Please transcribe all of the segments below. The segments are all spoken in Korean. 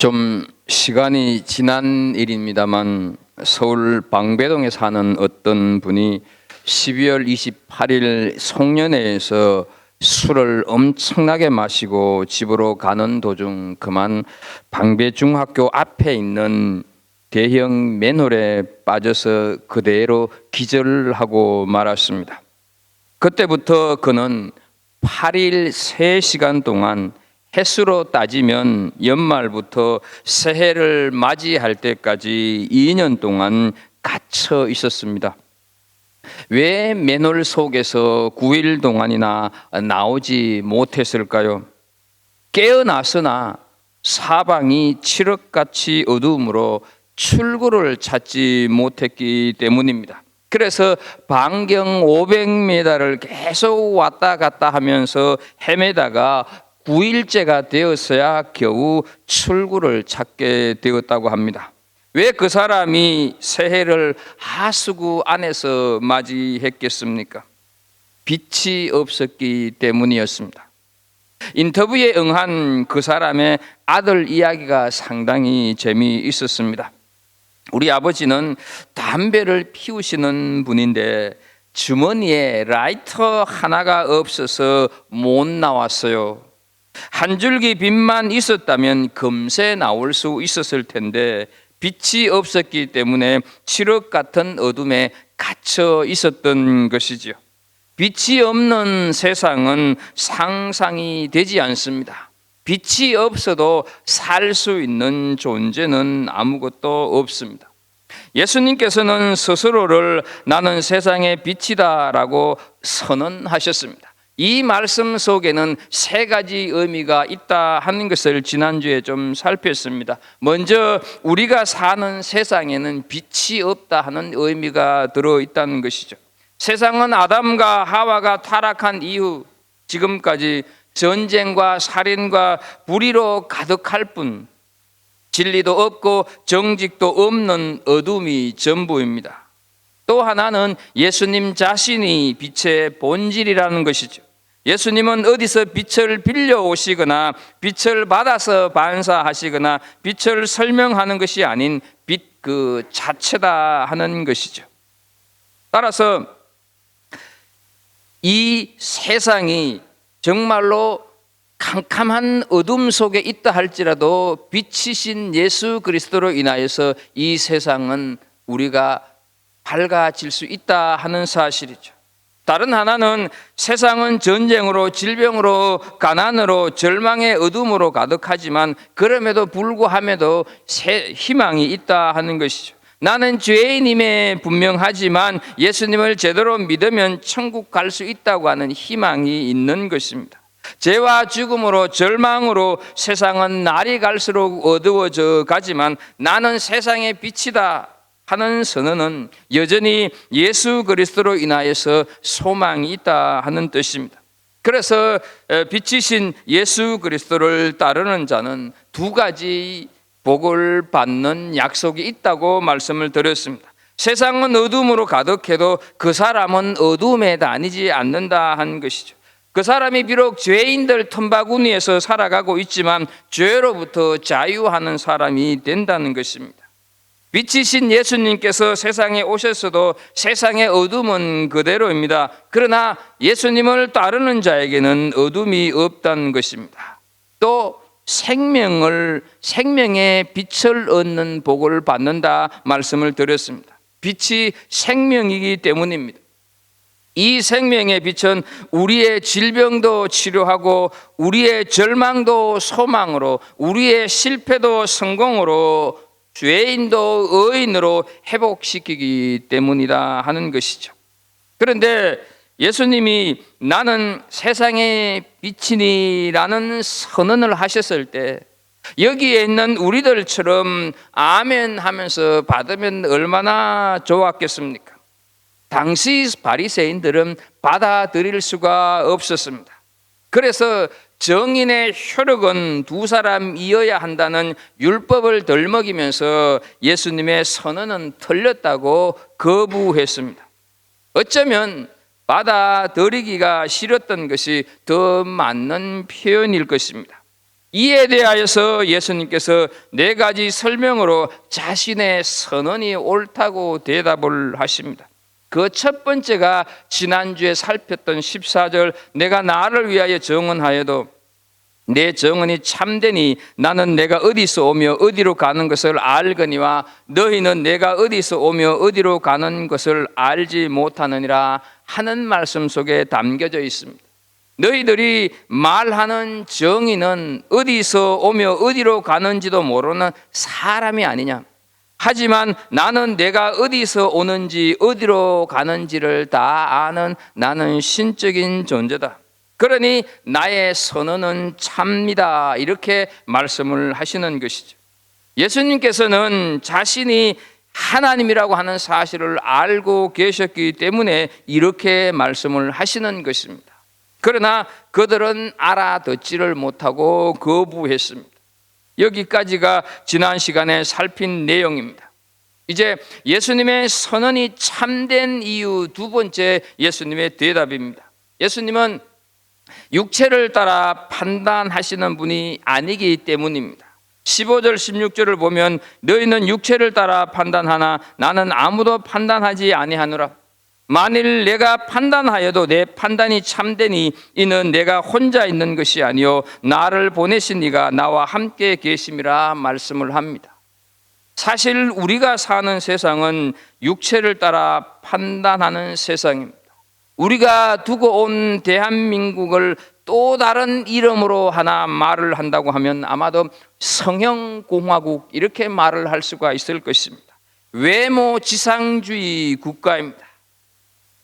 좀 시간이 지난 일입니다만 서울 방배동에 사는 어떤 분이 12월 28일 송년회에서 술을 엄청나게 마시고 집으로 가는 도중 그만 방배중학교 앞에 있는 대형 맨홀에 빠져서 그대로 기절하고 말았습니다. 그때부터 그는 8일 3시간 동안 횟수로 따지면 연말부터 새해를 맞이할 때까지 2년 동안 갇혀 있었습니다. 왜 맨홀 속에서 9일 동안이나 나오지 못했을까요? 깨어났으나 사방이 칠흑같이 어두움으로 출구를 찾지 못했기 때문입니다. 그래서 반경 500m를 계속 왔다 갔다 하면서 헤매다가 9일째가 되었어야 겨우 출구를 찾게 되었다고 합니다. 왜 그 사람이 새해를 하수구 안에서 맞이했겠습니까? 빛이 없었기 때문이었습니다. 인터뷰에 응한 그 사람의 아들 이야기가 상당히 재미있었습니다. 우리 아버지는 담배를 피우시는 분인데 주머니에 라이터 하나가 없어서 못 나왔어요. 한 줄기 빛만 있었다면 금세 나올 수 있었을 텐데 빛이 없었기 때문에 칠흑 같은 어둠에 갇혀 있었던 것이죠. 빛이 없는 세상은 상상이 되지 않습니다. 빛이 없어도 살 수 있는 존재는 아무것도 없습니다. 예수님께서는 스스로를 나는 세상의 빛이다라고 선언하셨습니다. 이 말씀 속에는 세 가지 의미가 있다 하는 것을 지난주에 좀 살폈습니다. 먼저 우리가 사는 세상에는 빛이 없다 하는 의미가 들어있다는 것이죠. 세상은 아담과 하와가 타락한 이후 지금까지 전쟁과 살인과 불의로 가득할 뿐 진리도 없고 정직도 없는 어둠이 전부입니다. 또 하나는 예수님 자신이 빛의 본질이라는 것이죠. 예수님은 어디서 빛을 빌려 오시거나 빛을 받아서 반사하시거나 빛을 설명하는 것이 아닌 빛 그 자체다 하는 것이죠. 따라서 이 세상이 정말로 캄캄한 어둠 속에 있다 할지라도 빛이신 예수 그리스도로 인하여서 이 세상은 우리가 밝아질 수 있다 하는 사실이죠. 다른 하나는 세상은 전쟁으로 질병으로 가난으로 절망의 어둠으로 가득하지만 그럼에도 불구함에도 희망이 있다 하는 것이죠. 나는 죄인임에 분명하지만 예수님을 제대로 믿으면 천국 갈 수 있다고 하는 희망이 있는 것입니다. 죄와 죽음으로 절망으로 세상은 날이 갈수록 어두워져 가지만 나는 세상의 빛이다 하는 선언은 여전히 예수 그리스도로 인하여서 소망이 있다 하는 뜻입니다. 그래서 빛이신 예수 그리스도를 따르는 자는 두 가지 복을 받는 약속이 있다고 말씀을 드렸습니다. 세상은 어둠으로 가득해도 그 사람은 어둠에 다니지 않는다 하는 것이죠. 그 사람이 비록 죄인들 틈바구니에서 살아가고 있지만 죄로부터 자유하는 사람이 된다는 것입니다. 빛이신 예수님께서 세상에 오셨어도 세상의 어둠은 그대로입니다. 그러나 예수님을 따르는 자에게는 어둠이 없다는 것입니다. 또 생명의 빛을 얻는 복을 받는다 말씀을 드렸습니다. 빛이 생명이기 때문입니다. 이 생명의 빛은 우리의 질병도 치료하고 우리의 절망도 소망으로 우리의 실패도 성공으로 죄인도 의인으로 회복시키기 때문이다 하는 것이죠. 그런데 예수님이 나는 세상의 빛이니라는 선언을 하셨을 때 여기에 있는 우리들처럼 아멘 하면서 받으면 얼마나 좋았겠습니까? 당시 바리새인들은 받아들일 수가 없었습니다. 그래서 정인의 혈육은 두 사람이어야 한다는 율법을 덜먹이면서 예수님의 선언은 틀렸다고 거부했습니다. 어쩌면 받아들이기가 싫었던 것이 더 맞는 표현일 것입니다. 이에 대하여서 예수님께서 네 가지 설명으로 자신의 선언이 옳다고 대답을 하십니다. 그 첫 번째가 지난주에 살폈던 14절, 내가 나를 위하여 정언하여도 내 정언이 참되니 나는 내가 어디서 오며 어디로 가는 것을 알거니와 너희는 내가 어디서 오며 어디로 가는 것을 알지 못하느니라 하는 말씀 속에 담겨져 있습니다. 너희들이 말하는 정의는 어디서 오며 어디로 가는지도 모르는 사람이 아니냐. 하지만 나는 내가 어디서 오는지 어디로 가는지를 다 아는 나는 신적인 존재다. 그러니 나의 선언은 참니다. 이렇게 말씀을 하시는 것이죠. 예수님께서는 자신이 하나님이라고 하는 사실을 알고 계셨기 때문에 이렇게 말씀을 하시는 것입니다. 그러나 그들은 알아듣지를 못하고 거부했습니다. 여기까지가 지난 시간에 살핀 내용입니다. 이제 예수님의 선언이 참된 이유 두 번째, 예수님의 대답입니다. 예수님은 육체를 따라 판단하시는 분이 아니기 때문입니다. 15절 16절을 보면 너희는 육체를 따라 판단하나 나는 아무도 판단하지 아니하노라. 만일 내가 판단하여도 내 판단이 참되니 이는 내가 혼자 있는 것이 아니요 나를 보내신 이가 나와 함께 계심이라 말씀을 합니다. 사실 우리가 사는 세상은 육체를 따라 판단하는 세상입니다. 우리가 두고 온 대한민국을 또 다른 이름으로 하나 말을 한다고 하면 아마도 성형공화국 이렇게 말을 할 수가 있을 것입니다. 외모 지상주의 국가입니다.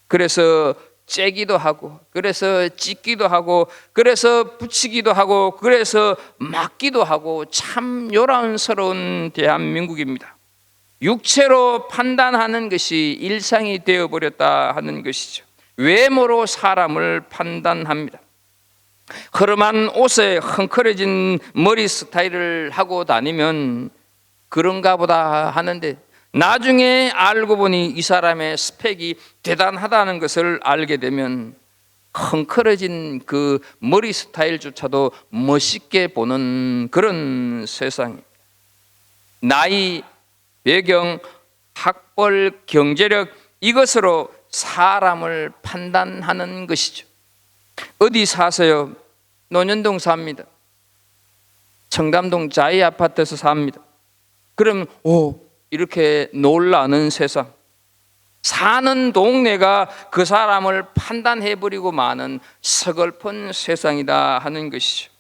그래서 째기도 하고, 그래서 찢기도 하고, 그래서 붙이기도 하고, 그래서 막기도 하고, 참 요란스러운 대한민국입니다. 육체로 판단하는 것이 일상이 되어버렸다 하는 것이죠. 외모로 사람을 판단합니다. 허름한 옷에 헝클어진 머리 스타일을 하고 다니면 그런가 보다 하는데 나중에 알고 보니 이 사람의 스펙이 대단하다는 것을 알게 되면 헝클어진 그 머리 스타일조차도 멋있게 보는 그런 세상입니다. 나이, 배경, 학벌, 경제력 이것으로 사람을 판단하는 것이죠. 어디 사세요? 논현동 삽니다. 청담동 자이 아파트에서 삽니다. 그럼 이렇게 놀라는 세상, 사는 동네가 그 사람을 판단해버리고 마는 서글픈 세상이다 하는 것이죠.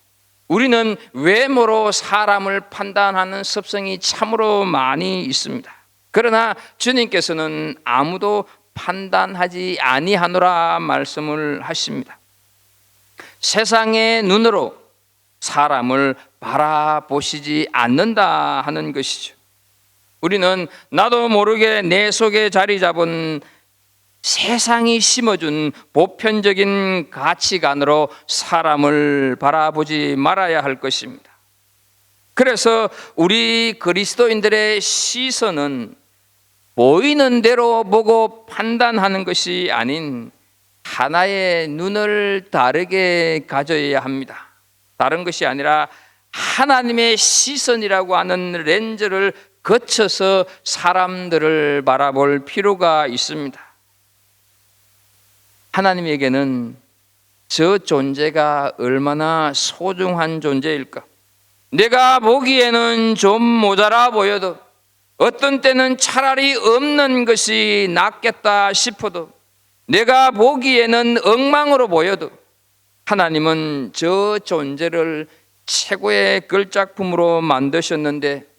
우리는 외모로 사람을 판단하는 습성이 참으로 많이 있습니다. 그러나 주님께서는 아무도 판단하지 아니하노라 말씀을 하십니다. 세상의 눈으로 사람을 바라보시지 않는다 하는 것이죠. 우리는 나도 모르게 내 속에 자리 잡은 세상이 심어준 보편적인 가치관으로 사람을 바라보지 말아야 할 것입니다. 그래서 우리 그리스도인들의 시선은 보이는 대로 보고 판단하는 것이 아닌 하나의 눈을 다르게 가져야 합니다. 다른 것이 아니라 하나님의 시선이라고 하는 렌즈를 거쳐서 사람들을 바라볼 필요가 있습니다. 하나님에게는 저 존재가 얼마나 소중한 존재일까? 내가 보기에는 좀 모자라 보여도 어떤 때는 차라리 없는 것이 낫겠다 싶어도 내가 보기에는 엉망으로 보여도 하나님은 저 존재를 최고의 걸작품으로 만드셨는데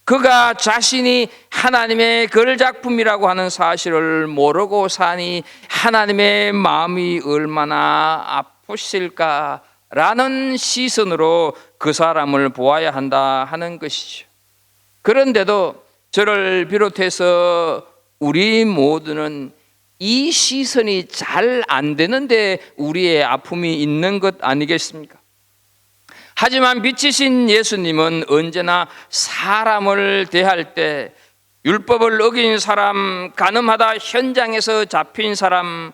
그가 자신이 하나님의 걸작품이라고 하는 사실을 모르고 사니 하나님의 마음이 얼마나 아프실까라는 시선으로 그 사람을 보아야 한다 하는 것이죠. 그런데도 저를 비롯해서 우리 모두는 이 시선이 잘 안 되는데 우리의 아픔이 있는 것 아니겠습니까? 하지만 빛이신 예수님은 언제나 사람을 대할 때 율법을 어긴 사람, 간음하다 현장에서 잡힌 사람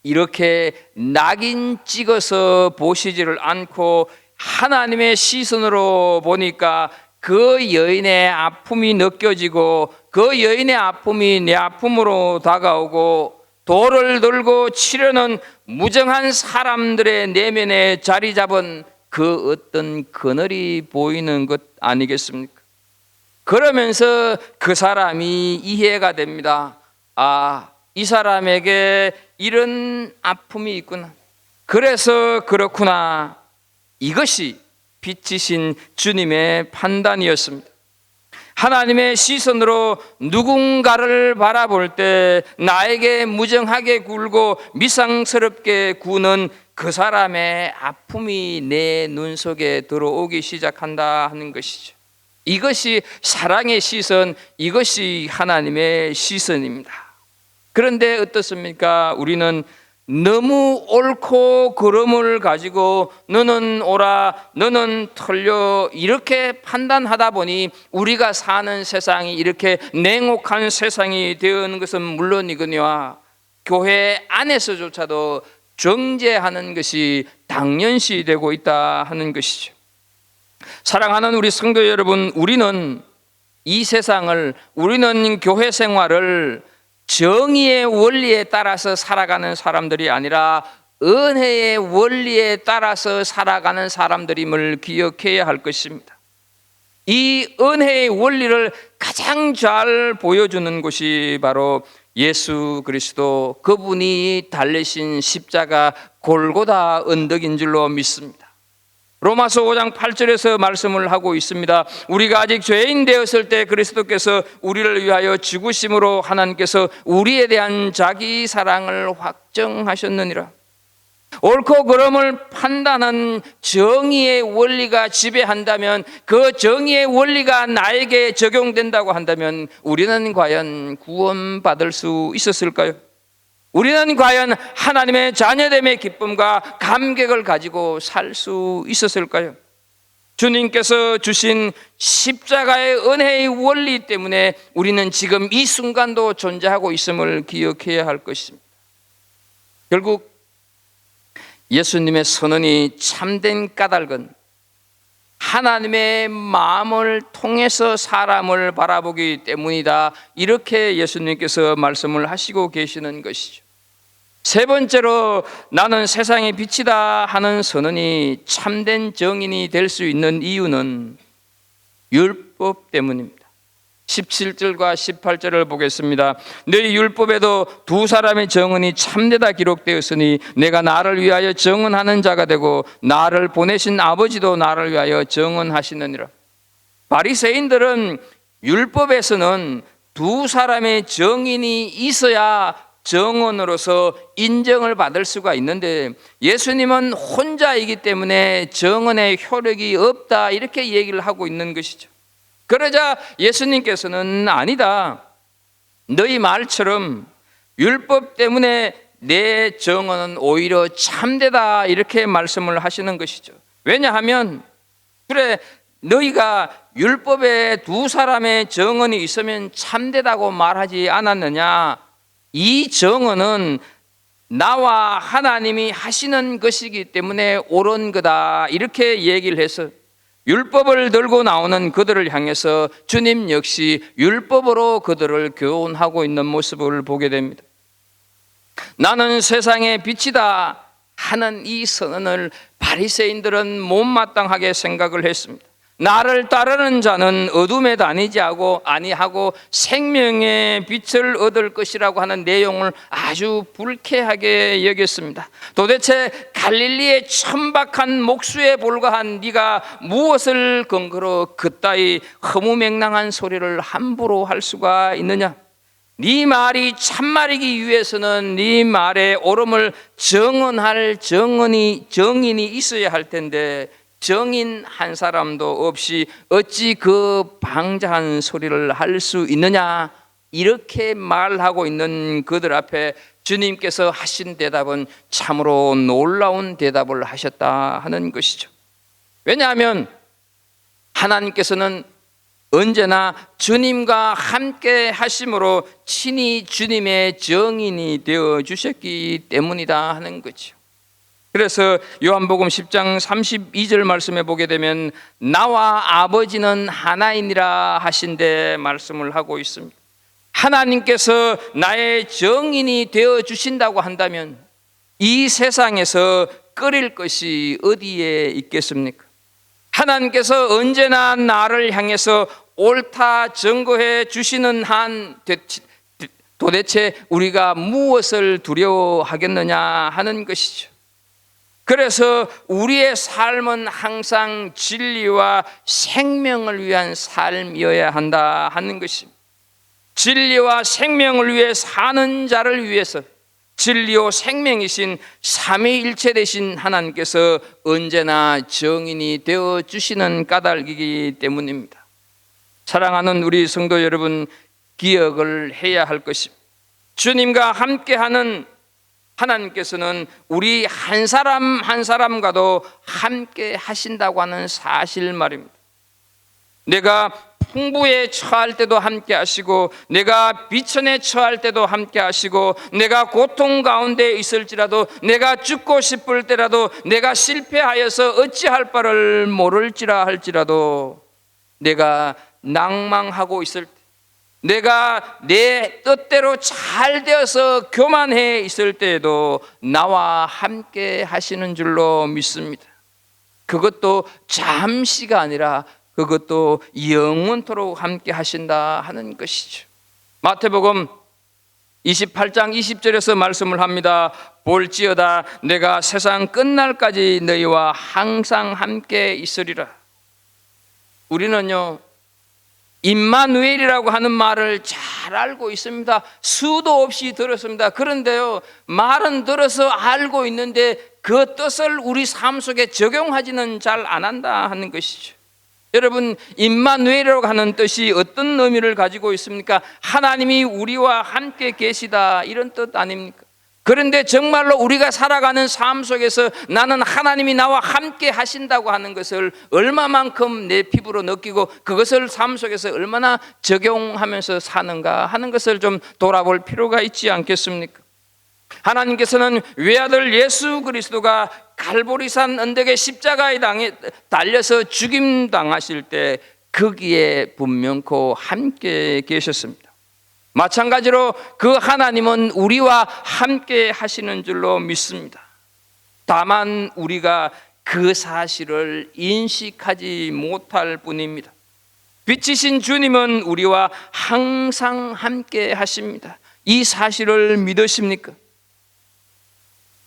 이렇게 낙인 찍어서 보시지를 않고 하나님의 시선으로 보니까 그 여인의 아픔이 느껴지고 그 여인의 아픔이 내 아픔으로 다가오고 돌을 들고 치려는 무정한 사람들의 내면에 자리 잡은 그 어떤 그늘이 보이는 것 아니겠습니까? 그러면서 그 사람이 이해가 됩니다. 아, 이 사람에게 이런 아픔이 있구나. 그래서 그렇구나. 이것이 빛이신 주님의 판단이었습니다. 하나님의 시선으로 누군가를 바라볼 때 나에게 무정하게 굴고 미상스럽게 구는 그 사람의 아픔이 내 눈 속에 들어오기 시작한다 하는 것이죠. 이것이 사랑의 시선, 이것이 하나님의 시선입니다. 그런데 어떻습니까? 우리는 너무 옳고 그름을 가지고 너는 옳아, 너는 틀려 이렇게 판단하다 보니 우리가 사는 세상이 이렇게 냉혹한 세상이 되는 것은 물론이거니와 교회 안에서조차도 정죄하는 것이 당연시 되고 있다 하는 것이죠. 사랑하는 우리 성도 여러분, 우리는 이 세상을, 우리는 교회 생활을 정의의 원리에 따라서 살아가는 사람들이 아니라 은혜의 원리에 따라서 살아가는 사람들임을 기억해야 할 것입니다. 이 은혜의 원리를 가장 잘 보여주는 곳이 바로 예수 그리스도, 그분이 달리신 십자가 골고다 언덕인 줄로 믿습니다. 로마서 5장 8절에서 말씀을 하고 있습니다. 우리가 아직 죄인 되었을 때 그리스도께서 우리를 위하여 죽으심으로 하나님께서 우리에 대한 자기 사랑을 확정하셨느니라. 옳고 그름을 판단한 정의의 원리가 지배한다면, 그 정의의 원리가 나에게 적용된다고 한다면 우리는 과연 구원받을 수 있었을까요? 우리는 과연 하나님의 자녀됨의 기쁨과 감격을 가지고 살 수 있었을까요? 주님께서 주신 십자가의 은혜의 원리 때문에 우리는 지금 이 순간도 존재하고 있음을 기억해야 할 것입니다. 결국 예수님의 선언이 참된 까닭은 하나님의 마음을 통해서 사람을 바라보기 때문이다, 이렇게 예수님께서 말씀을 하시고 계시는 것이죠. 세 번째로 나는 세상의 빛이다 하는 선언이 참된 정인이 될 수 있는 이유는 율법 때문입니다. 17절과 18절을 보겠습니다. 너희 율법에도 두 사람의 정언이 참되다 기록되었으니 내가 나를 위하여 정언하는 자가 되고 나를 보내신 아버지도 나를 위하여 정언하시느니라. 바리새인들은 율법에서는 두 사람의 정인이 있어야 정언으로서 인정을 받을 수가 있는데 예수님은 혼자이기 때문에 정언의 효력이 없다, 이렇게 얘기를 하고 있는 것이죠. 그러자 예수님께서는 아니다, 너희 말처럼 율법 때문에 내 정언은 오히려 참되다, 이렇게 말씀을 하시는 것이죠. 왜냐하면 그래, 너희가 율법에 두 사람의 정언이 있으면 참되다고 말하지 않았느냐? 이 정언은 나와 하나님이 하시는 것이기 때문에 옳은 거다, 이렇게 얘기를 해서 율법을 들고 나오는 그들을 향해서 주님 역시 율법으로 그들을 교훈하고 있는 모습을 보게 됩니다. 나는 세상의 빛이다 하는 이 선언을 바리새인들은 못마땅하게 생각을 했습니다. 나를 따르는 자는 어둠에 다니지 아니하고 생명의 빛을 얻을 것이라고 하는 내용을 아주 불쾌하게 여겼습니다. 도대체 갈릴리의 천박한 목수에 불과한 네가 무엇을 근거로 그따위 허무맹랑한 소리를 함부로 할 수가 있느냐? 네 말이 참말이기 위해서는 네 말의 옳음을 정언할 정인이 있어야 할 텐데 정인 한 사람도 없이 어찌 그 방자한 소리를 할 수 있느냐? 이렇게 말하고 있는 그들 앞에 주님께서 하신 대답은 참으로 놀라운 대답을 하셨다 하는 것이죠. 왜냐하면 하나님께서는 언제나 주님과 함께 하심으로 친히 주님의 정인이 되어 주셨기 때문이다 하는 거죠. 그래서 요한복음 10장 32절 말씀에 보게 되면 나와 아버지는 하나이니라 하신데 말씀을 하고 있습니다. 하나님께서 나의 정인이 되어 주신다고 한다면 이 세상에서 끓일 것이 어디에 있겠습니까? 하나님께서 언제나 나를 향해서 옳다 증거해 주시는 한 도대체 우리가 무엇을 두려워하겠느냐 하는 것이죠. 그래서 우리의 삶은 항상 진리와 생명을 위한 삶이어야 한다 하는 것입니다. 진리와 생명을 위해 사는 자를 위해서 진리요 생명이신 삼위일체 되신 하나님께서 언제나 정인이 되어 주시는 까닭이기 때문입니다. 사랑하는 우리 성도 여러분, 기억을 해야 할 것입니다. 주님과 함께하는 하나님께서는 우리 한 사람 한 사람과도 함께 하신다고 하는 사실 말입니다. 내가 풍부에 처할 때도 함께 하시고, 내가 비천에 처할 때도 함께 하시고, 내가 고통 가운데 있을지라도, 내가 죽고 싶을 때라도, 내가 실패하여서 어찌할 바를 모를지라 할지라도, 내가 낭망하고 있을 때, 내가 내 뜻대로 잘 되어서 교만해 있을 때에도 나와 함께 하시는 줄로 믿습니다. 그것도 잠시가 아니라 그것도 영원토록 함께 하신다 하는 것이죠. 마태복음 28장 20절에서 말씀을 합니다. 볼지어다 내가 세상 끝날까지 너희와 항상 함께 있으리라. 우리는요, 임마누엘이라고 하는 말을 잘 알고 있습니다. 수도 없이 들었습니다. 그런데요, 말은 들어서 알고 있는데 그 뜻을 우리 삶 속에 적용하지는 잘 안 한다 하는 것이죠. 여러분, 임마누엘이라고 하는 뜻이 어떤 의미를 가지고 있습니까? 하나님이 우리와 함께 계시다, 이런 뜻 아닙니까? 그런데 정말로 우리가 살아가는 삶 속에서 나는 하나님이 나와 함께 하신다고 하는 것을 얼마만큼 내 피부로 느끼고 그것을 삶 속에서 얼마나 적용하면서 사는가 하는 것을 좀 돌아볼 필요가 있지 않겠습니까? 하나님께서는 외아들 예수 그리스도가 갈보리산 언덕의 십자가에 달려서 죽임당하실 때 거기에 분명코 함께 계셨습니다. 마찬가지로 그 하나님은 우리와 함께 하시는 줄로 믿습니다. 다만 우리가 그 사실을 인식하지 못할 뿐입니다. 빛이신 주님은 우리와 항상 함께 하십니다. 이 사실을 믿으십니까?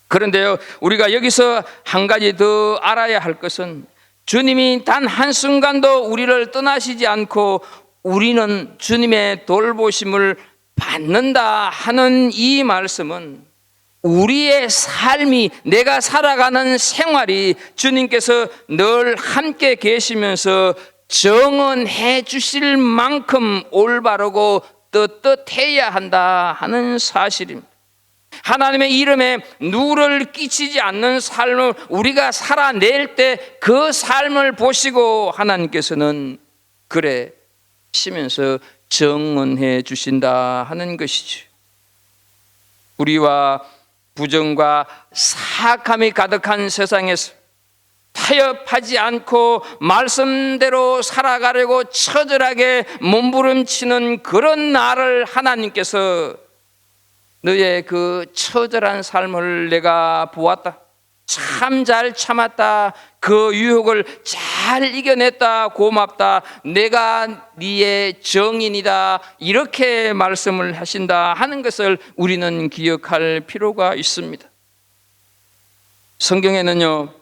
그런데요, 우리가 여기서 한 가지 더 알아야 할 것은 주님이 단 한순간도 우리를 떠나시지 않고 우리는 주님의 돌보심을 받는다 하는 이 말씀은 우리의 삶이, 내가 살아가는 생활이 주님께서 늘 함께 계시면서 정언해 주실 만큼 올바르고 떳떳해야 한다 하는 사실입니다. 하나님의 이름에 누를 끼치지 않는 삶을 우리가 살아낼 때 그 삶을 보시고 하나님께서는 그래 하시면서 정언해 주신다 하는 것이죠. 우리와 부정과 사악함이 가득한 세상에서 타협하지 않고 말씀대로 살아가려고 처절하게 몸부림치는 그런 나를 하나님께서 너의 그 처절한 삶을 내가 보았다, 참 잘 참았다, 그 유혹을 잘 이겨냈다, 고맙다, 내가 네의 정인이다, 이렇게 말씀을 하신다 하는 것을 우리는 기억할 필요가 있습니다. 성경에는요,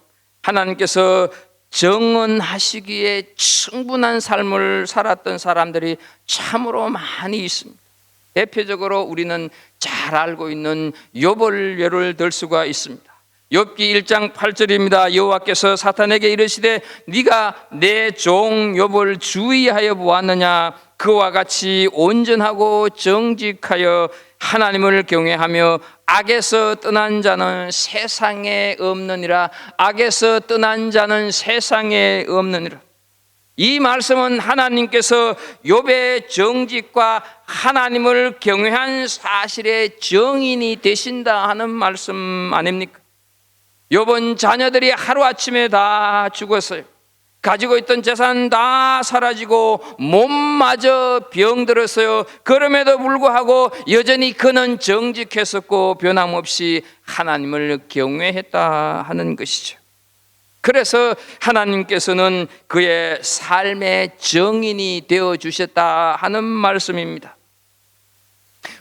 하나님께서 정언하시기에 충분한 삶을 살았던 사람들이 참으로 많이 있습니다. 대표적으로 우리는 잘 알고 있는 욥을 예를 들 수가 있습니다. 욥기 1장 8절입니다. 여호와께서 사탄에게 이르시되 네가 내 종 욥을 주의하여 보았느냐? 그와 같이 온전하고 정직하여 하나님을 경외하며 악에서 떠난 자는 세상에 없느니라. 악에서 떠난 자는 세상에 없느니라. 이 말씀은 하나님께서 욥의 정직과 하나님을 경외한 사실의 정인이 되신다 하는 말씀 아닙니까? 욥은 자녀들이 하루아침에 다 죽었어요. 가지고 있던 재산 다 사라지고 몸마저 병들었어요. 그럼에도 불구하고 여전히 그는 정직했었고 변함없이 하나님을 경외했다 하는 것이죠. 그래서 하나님께서는 그의 삶의 정인이 되어 주셨다 하는 말씀입니다.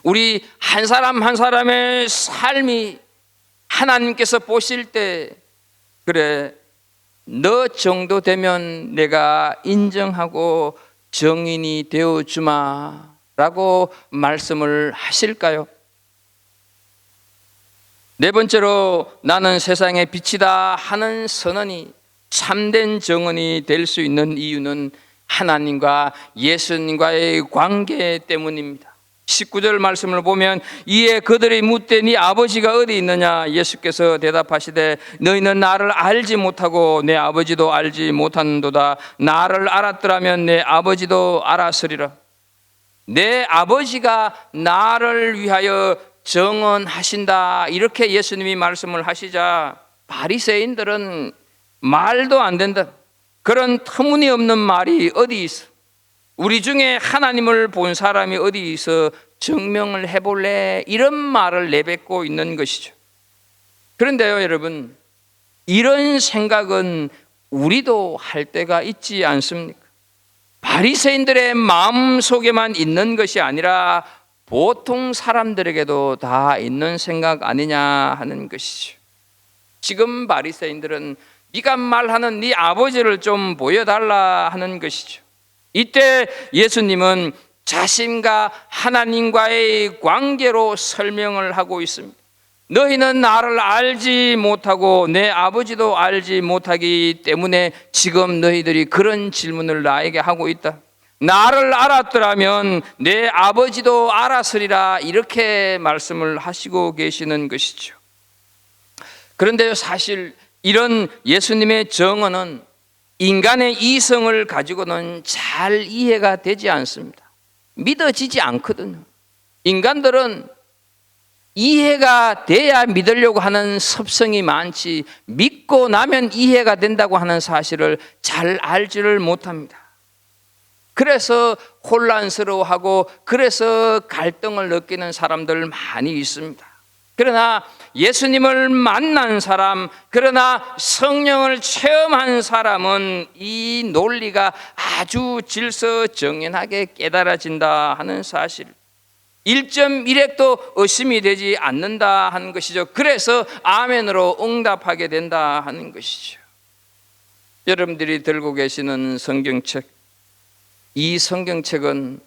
우리 한 사람 한 사람의 삶이 하나님께서 보실 때, 그래, 너 정도 되면 내가 인정하고 정인이 되어 주마 라고 말씀을 하실까요? 네 번째로, 나는 세상의 빛이다 하는 선언이 참된 정언이 될 수 있는 이유는 하나님과 예수님과의 관계 때문입니다. 19절 말씀을 보면, 이에 그들이 묻되 네 아버지가 어디 있느냐? 예수께서 대답하시되 너희는 나를 알지 못하고 내 아버지도 알지 못하는도다. 나를 알았더라면 내 아버지도 알았으리라. 내 아버지가 나를 위하여 정언하신다, 이렇게 예수님이 말씀을 하시자 바리새인들은 말도 안 된다, 그런 터무니없는 말이 어디 있어? 우리 중에 하나님을 본 사람이 어디 있어 증명을 해볼래? 이런 말을 내뱉고 있는 것이죠. 그런데요 여러분, 이런 생각은 우리도 할 때가 있지 않습니까? 바리새인들의 마음속에만 있는 것이 아니라 보통 사람들에게도 다 있는 생각 아니냐 하는 것이죠. 지금 바리새인들은 네가 말하는 네 아버지를 좀 보여달라 하는 것이죠. 이때 예수님은 자신과 하나님과의 관계로 설명을 하고 있습니다. 너희는 나를 알지 못하고 내 아버지도 알지 못하기 때문에 지금 너희들이 그런 질문을 나에게 하고 있다. 나를 알았더라면 내 아버지도 알았으리라, 이렇게 말씀을 하시고 계시는 것이죠. 그런데요, 사실 이런 예수님의 정언은 인간의 이성을 가지고는 잘 이해가 되지 않습니다. 믿어지지 않거든요. 인간들은 이해가 돼야 믿으려고 하는 습성이 많지, 믿고 나면 이해가 된다고 하는 사실을 잘 알지를 못합니다. 그래서 혼란스러워하고 그래서 갈등을 느끼는 사람들 많이 있습니다. 그러나 예수님을 만난 사람, 그러나 성령을 체험한 사람은 이 논리가 아주 질서정연하게 깨달아진다 하는 사실, 1.1핵도 의심이 되지 않는다 하는 것이죠. 그래서 아멘으로 응답하게 된다 하는 것이죠. 여러분들이 들고 계시는 성경책, 이 성경책은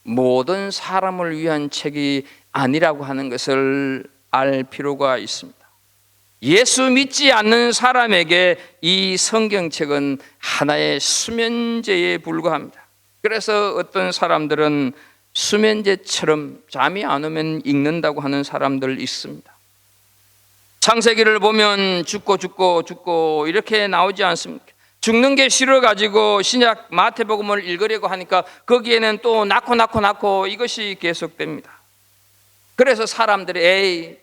모든 사람을 위한 책이 아니라고 하는 것을 알 필요가 있습니다. 예수 믿지 않는 사람에게 이 성경책은 하나의 수면제에 불과합니다. 그래서 어떤 사람들은 수면제처럼 잠이 안 오면 읽는다고 하는 사람들 있습니다. 창세기를 보면 죽고 이렇게 나오지 않습니까? 죽는 게 싫어가지고 신약 마태복음을 읽으려고 하니까 거기에는 또 낳고 이것이 계속됩니다. 그래서 사람들이 에이,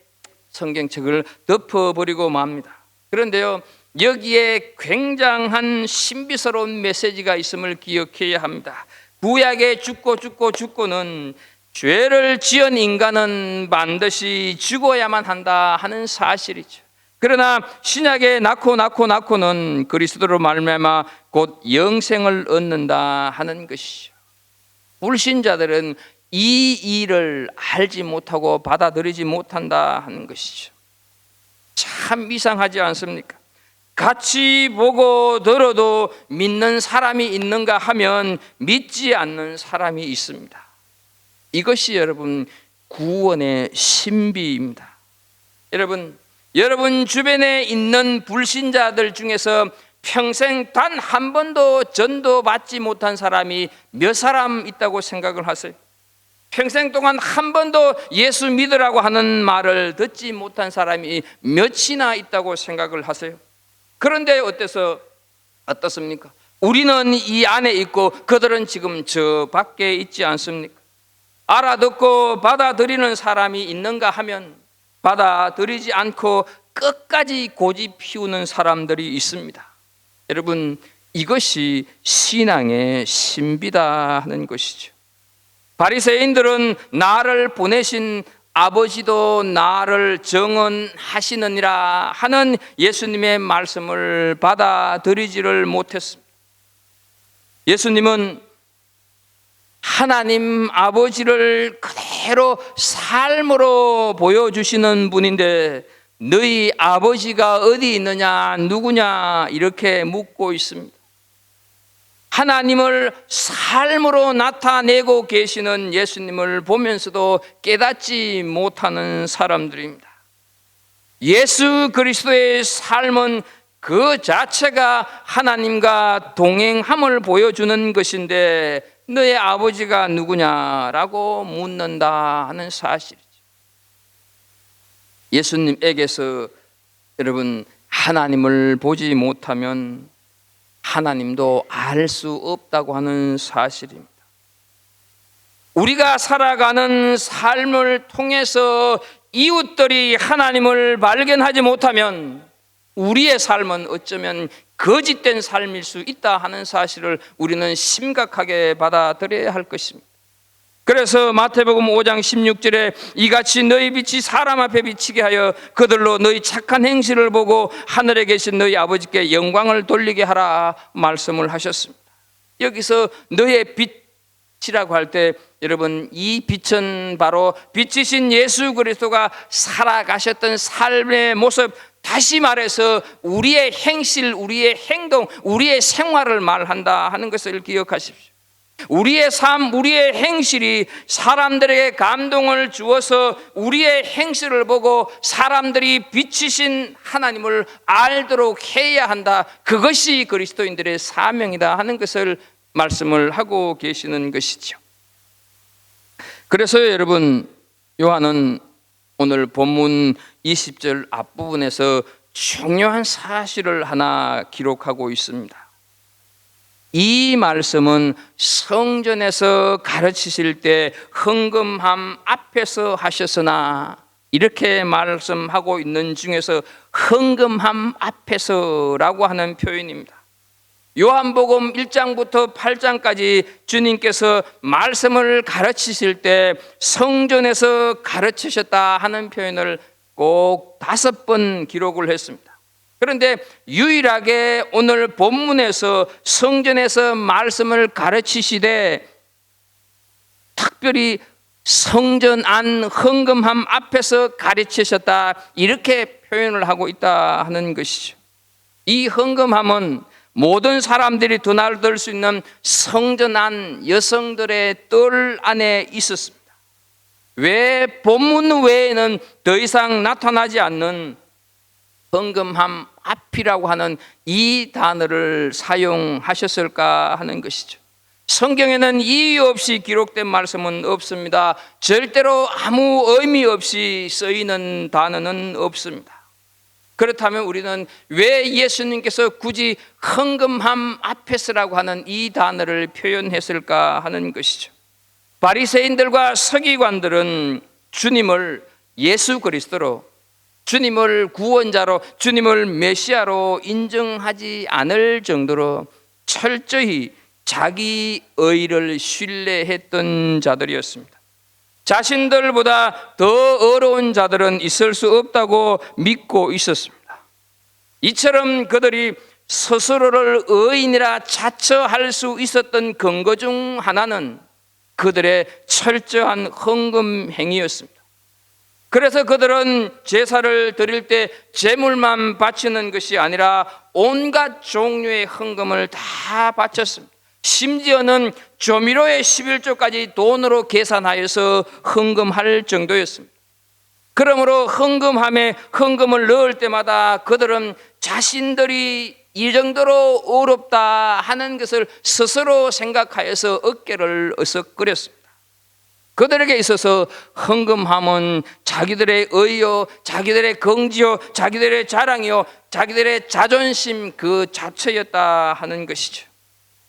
성경책을 덮어버리고 맙니다. 그런데요, 여기에 굉장한 신비스러운 메시지가 있음을 기억해야 합니다. 구약에 죽고는 죄를 지은 인간은 반드시 죽어야만 한다 하는 사실이죠. 그러나 신약에 낳고는 그리스도로 말미암아 곧 영생을 얻는다 하는 것이죠. 불신자들은 이 일을 알지 못하고 받아들이지 못한다 하는 것이죠. 참 이상하지 않습니까? 같이 보고 들어도 믿는 사람이 있는가 하면 믿지 않는 사람이 있습니다. 이것이 여러분 구원의 신비입니다. 여러분 주변에 있는 불신자들 중에서 평생 단 한 번도 전도 받지 못한 사람이 몇 사람 있다고 생각을 하세요? 평생 동안 한 번도 예수 믿으라고 하는 말을 듣지 못한 사람이 몇이나 있다고 생각을 하세요? 그런데 어떻습니까? 우리는 이 안에 있고 그들은 지금 저 밖에 있지 않습니까? 알아듣고 받아들이는 사람이 있는가 하면 받아들이지 않고 끝까지 고집 피우는 사람들이 있습니다. 여러분, 이것이 신앙의 신비다 하는 것이죠. 바리새인들은 나를 보내신 아버지도 나를 정언하시느니라 하는 예수님의 말씀을 받아들이지를 못했습니다. 예수님은 하나님 아버지를 그대로 삶으로 보여주시는 분인데 너희 아버지가 어디 있느냐, 누구냐 이렇게 묻고 있습니다. 하나님을 삶으로 나타내고 계시는 예수님을 보면서도 깨닫지 못하는 사람들입니다. 예수 그리스도의 삶은 그 자체가 하나님과 동행함을 보여주는 것인데 너의 아버지가 누구냐라고 묻는다 하는 사실이죠. 예수님에게서 여러분 하나님을 보지 못하면 하나님도 알 수 없다고 하는 사실입니다. 우리가 살아가는 삶을 통해서 이웃들이 하나님을 발견하지 못하면 우리의 삶은 어쩌면 거짓된 삶일 수 있다 하는 사실을 우리는 심각하게 받아들여야 할 것입니다. 그래서 마태복음 5장 16절에 이같이 너희 빛이 사람 앞에 비치게 하여 그들로 너희 착한 행실을 보고 하늘에 계신 너희 아버지께 영광을 돌리게 하라 말씀을 하셨습니다. 여기서 너의 빛이라고 할 때 여러분 이 빛은 바로 빛이신 예수 그리스도가 살아가셨던 삶의 모습, 다시 말해서 우리의 행실, 우리의 행동, 우리의 생활을 말한다 하는 것을 기억하십시오. 우리의 삶, 우리의 행실이 사람들에게 감동을 주어서 우리의 행실을 보고 사람들이 빛이신 하나님을 알도록 해야 한다. 그것이 그리스도인들의 사명이다 하는 것을 말씀을 하고 계시는 것이죠. 그래서 여러분 요한은 오늘 본문 20절 앞부분에서 중요한 사실을 하나 기록하고 있습니다. 이 말씀은 성전에서 가르치실 때 헌금함 앞에서 하셨으나 이렇게 말씀하고 있는 중에서 헌금함 앞에서라고 하는 표현입니다. 요한복음 1장부터 8장까지 주님께서 말씀을 가르치실 때 성전에서 가르치셨다 하는 표현을 꼭 5번 기록을 했습니다. 그런데 유일하게 오늘 본문에서 성전에서 말씀을 가르치시되 특별히 성전 안 헌금함 앞에서 가르치셨다 이렇게 표현을 하고 있다 하는 것이죠. 이 헌금함은 모든 사람들이 드나들 수 있는 성전 안 여성들의 뜰 안에 있었습니다. 왜 본문 외에는 더 이상 나타나지 않는 헌금함 앞이라고 하는 이 단어를 사용하셨을까 하는 것이죠. 성경에는 이유 없이 기록된 말씀은 없습니다. 절대로 아무 의미 없이 쓰이는 단어는 없습니다. 그렇다면 우리는 왜 예수님께서 굳이 헌금함 앞에서라고 하는 이 단어를 표현했을까 하는 것이죠. 바리새인들과 서기관들은 주님을 예수 그리스도로, 주님을 구원자로, 주님을 메시아로 인정하지 않을 정도로 철저히 자기 의를 신뢰했던 자들이었습니다. 자신들보다 더 어려운 자들은 있을 수 없다고 믿고 있었습니다. 이처럼 그들이 스스로를 의인이라 자처할 수 있었던 근거 중 하나는 그들의 철저한 헌금 행위였습니다. 그래서 그들은 제사를 드릴 때 제물만 바치는 것이 아니라 온갖 종류의 헌금을 다 바쳤습니다. 심지어는 조미료의 11조까지 돈으로 계산하여서 헌금할 정도였습니다. 그러므로 헌금함에 헌금을 넣을 때마다 그들은 자신들이 이 정도로 어렵다 하는 것을 스스로 생각하여서 어깨를 어석거렸습니다. 그들에게 있어서 헌금함은 자기들의 의요, 자기들의 긍지요, 자기들의 자랑이요, 자기들의 자존심 그 자체였다 하는 것이죠.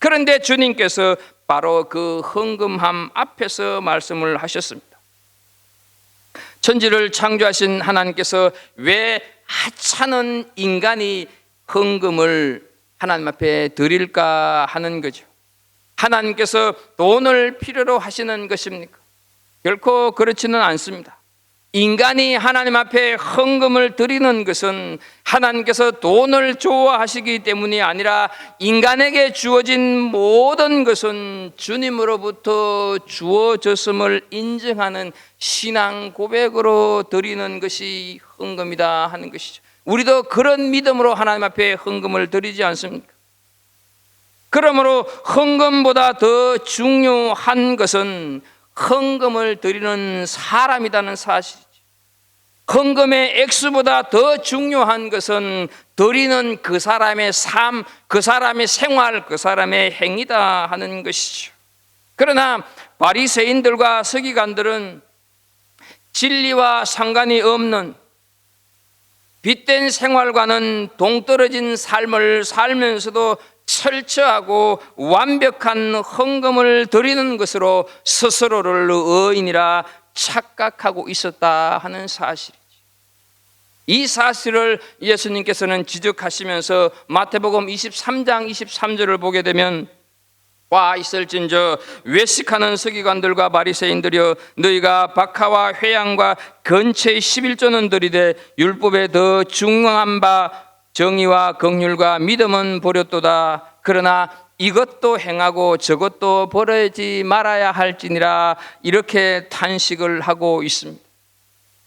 그런데 주님께서 바로 그 헌금함 앞에서 말씀을 하셨습니다. 천지를 창조하신 하나님께서 왜 하찮은 인간이 헌금을 하나님 앞에 드릴까 하는 거죠. 하나님께서 돈을 필요로 하시는 것입니까? 결코 그렇지는 않습니다. 인간이 하나님 앞에 헌금을 드리는 것은 하나님께서 돈을 좋아하시기 때문이 아니라 인간에게 주어진 모든 것은 주님으로부터 주어졌음을 인정하는 신앙 고백으로 드리는 것이 헌금이다 하는 것이죠. 우리도 그런 믿음으로 하나님 앞에 헌금을 드리지 않습니까? 그러므로 헌금보다 더 중요한 것은 헌금을 드리는 사람이라는 사실이죠. 헌금의 액수보다 더 중요한 것은 드리는 그 사람의 삶, 그 사람의 생활, 그 사람의 행위다 하는 것이죠. 그러나 바리새인들과 서기관들은 진리와 상관이 없는 빗된 생활과는 동떨어진 삶을 살면서도 철저하고 완벽한 헌금을 드리는 것으로 스스로를 의인이라 착각하고 있었다 하는 사실이죠. 이 사실을 예수님께서는 지적하시면서 마태복음 23장 23절을 보게 되면 와 있을진저 외식하는 서기관들과 바리새인들이여 너희가 박하와 회양과 건채의 11조는 드리되 율법에 더 중요한 바 정의와 긍휼과 믿음은 버렸도다. 그러나 이것도 행하고 저것도 버리지 말아야 할지니라 이렇게 탄식을 하고 있습니다.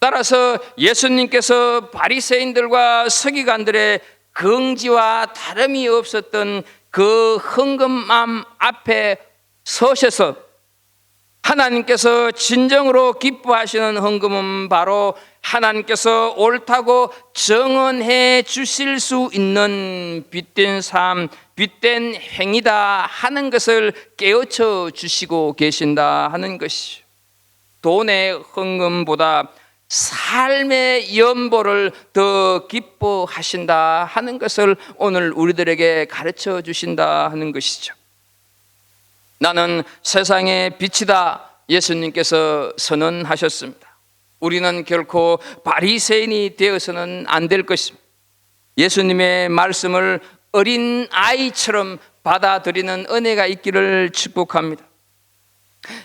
따라서 예수님께서 바리새인들과 서기관들의 긍지와 다름이 없었던 그 헌금함 앞에 서셔서 하나님께서 진정으로 기뻐하시는 헌금은 바로 하나님께서 옳다고 정언해 주실 수 있는 빗된 삶, 빗된 행위다 하는 것을 깨우쳐 주시고 계신다 하는 것이죠. 돈의 헌금보다 삶의 연보를 더 기뻐하신다 하는 것을 오늘 우리들에게 가르쳐 주신다 하는 것이죠. 나는 세상의 빛이다 예수님께서 선언하셨습니다. 우리는 결코 바리새인이 되어서는 안 될 것입니다. 예수님의 말씀을 어린 아이처럼 받아들이는 은혜가 있기를 축복합니다.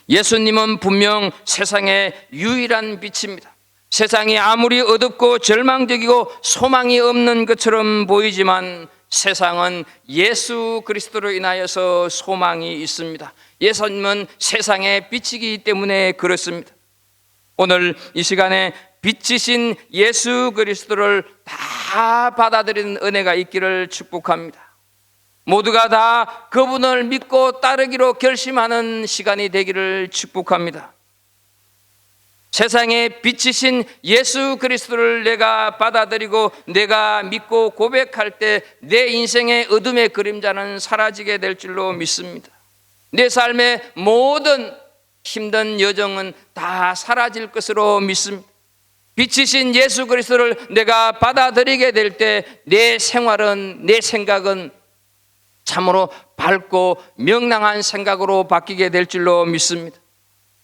예수님은 분명 세상의 유일한 빛입니다. 세상이 아무리 어둡고 절망적이고 소망이 없는 것처럼 보이지만 세상은 예수 그리스도로 인하여서 소망이 있습니다. 예수님은 세상의 빛이기 때문에 그렇습니다. 오늘 이 시간에 빛이신 예수 그리스도를 다 받아들이는 은혜가 있기를 축복합니다. 모두가 다 그분을 믿고 따르기로 결심하는 시간이 되기를 축복합니다. 세상에 빛이신 예수 그리스도를 내가 받아들이고 내가 믿고 고백할 때 내 인생의 어둠의 그림자는 사라지게 될 줄로 믿습니다. 내 삶의 모든 힘든 여정은 다 사라질 것으로 믿습니다. 빛이신 예수 그리스도를 내가 받아들이게 될 때 내 생활은, 내 생각은 참으로 밝고 명랑한 생각으로 바뀌게 될 줄로 믿습니다.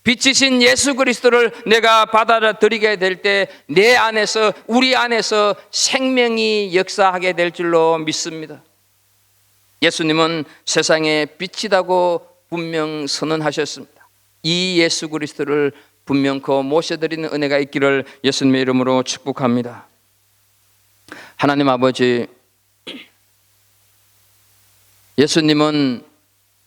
빛이신 예수 그리스도를 내가 받아들이게 될 때 내 안에서, 우리 안에서 생명이 역사하게 될 줄로 믿습니다. 예수님은 세상의 빛이라고 분명 선언하셨습니다. 이 예수 그리스도를 분명코 모셔드리는 은혜가 있기를 예수님의 이름으로 축복합니다. 하나님 아버지, 예수님은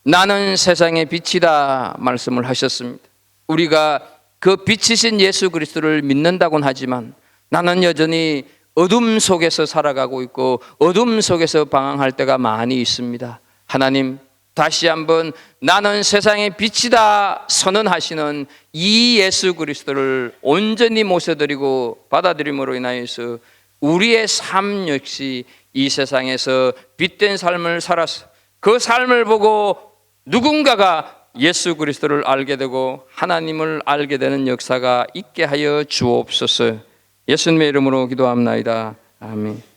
나는 세상의 빛이다 말씀을 하셨습니다. 우리가 그 빛이신 예수 그리스도를 믿는다고는 하지만 나는 여전히 어둠 속에서 살아가고 있고 어둠 속에서 방황할 때가 많이 있습니다. 하나님, 다시 한번 나는 세상의 빛이다 선언하시는 이 예수 그리스도를 온전히 모셔드리고 받아들임으로 인하여서 우리의 삶 역시 이 세상에서 빛된 삶을 살아서 그 삶을 보고 누군가가 예수 그리스도를 알게 되고 하나님을 알게 되는 역사가 있게 하여 주옵소서. 예수님의 이름으로 기도합나이다. 아멘.